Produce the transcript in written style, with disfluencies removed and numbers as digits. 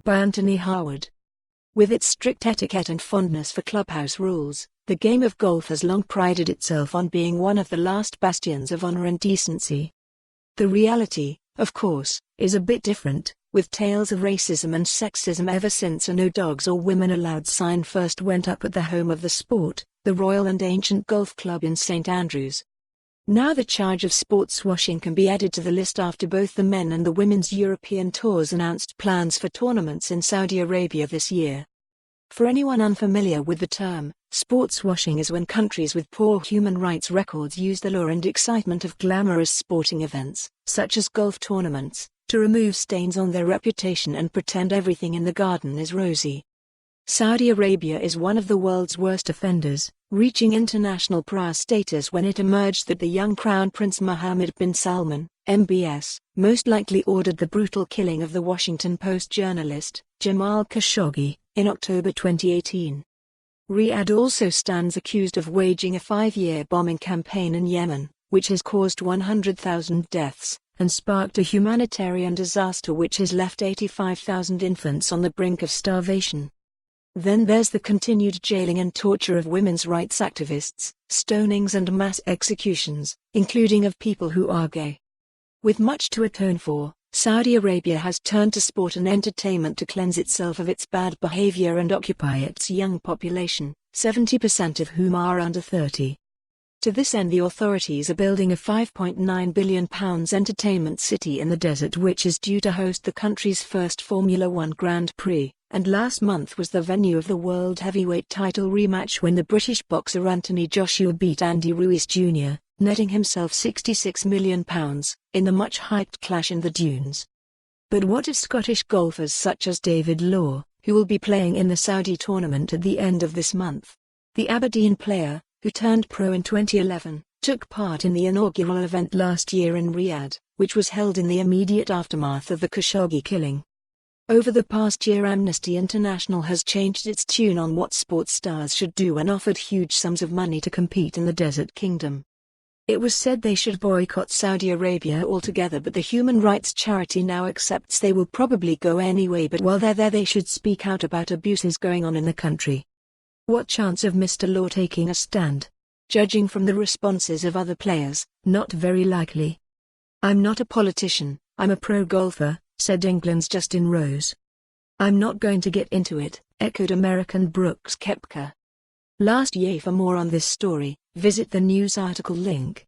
By Anthony Harwood. With its strict etiquette and fondness for clubhouse rules, the game of golf has long prided itself on being one of the last bastions of honor and decency. The reality, of course, is a bit different, with tales of racism and sexism ever since a "No Dogs or Women Allowed" sign first went up at the home of the sport, the Royal and Ancient Golf Club in St Andrews. Now the charge of sportswashing can be added to the list after both the men and the women's European tours announced plans for tournaments in Saudi Arabia this year. For anyone unfamiliar with the term, sportswashing is when countries with poor human rights records use the lure and excitement of glamorous sporting events, such as golf tournaments, to remove stains on their reputation and pretend everything in the garden is rosy. Saudi Arabia is one of the world's worst offenders, reaching international pariah status when it emerged that the young Crown Prince Mohammed bin Salman, MBS, most likely ordered the brutal killing of the Washington Post journalist, Jamal Khashoggi, in October 2018. Riyadh also stands accused of waging a 5-year bombing campaign in Yemen, which has caused 100,000 deaths, and sparked a humanitarian disaster which has left 85,000 infants on the brink of starvation. Then there's the continued jailing and torture of women's rights activists, stonings and mass executions, including of people who are gay. With much to atone for, Saudi Arabia has turned to sport and entertainment to cleanse itself of its bad behavior and occupy its young population, 70% of whom are under 30. To this end, the authorities are building a £5.9 billion entertainment city in the desert, which is due to host the country's first Formula One Grand Prix, and last month was the venue of the world heavyweight title rematch when the British boxer Anthony Joshua beat Andy Ruiz Jr., netting himself £66 million, in the much-hyped clash in the Dunes. But what of Scottish golfers such as David Law, who will be playing in the Saudi tournament at the end of this month? The Aberdeen player, who turned pro in 2011, took part in the inaugural event last year in Riyadh, which was held in the immediate aftermath of the Khashoggi killing. Over the past year, Amnesty International has changed its tune on what sports stars should do and offered huge sums of money to compete in the Desert Kingdom. It was said they should boycott Saudi Arabia altogether, but the human rights charity now accepts they will probably go anyway, but while they're there they should speak out about abuses going on in the country. What chance of Mr. Law taking a stand? Judging from the responses of other players, not very likely. "I'm not a politician, I'm a pro-golfer," said England's Justin Rose. "I'm not going to get into it," echoed American Brooks Koepka. Last year. For more on this story, visit the news article link.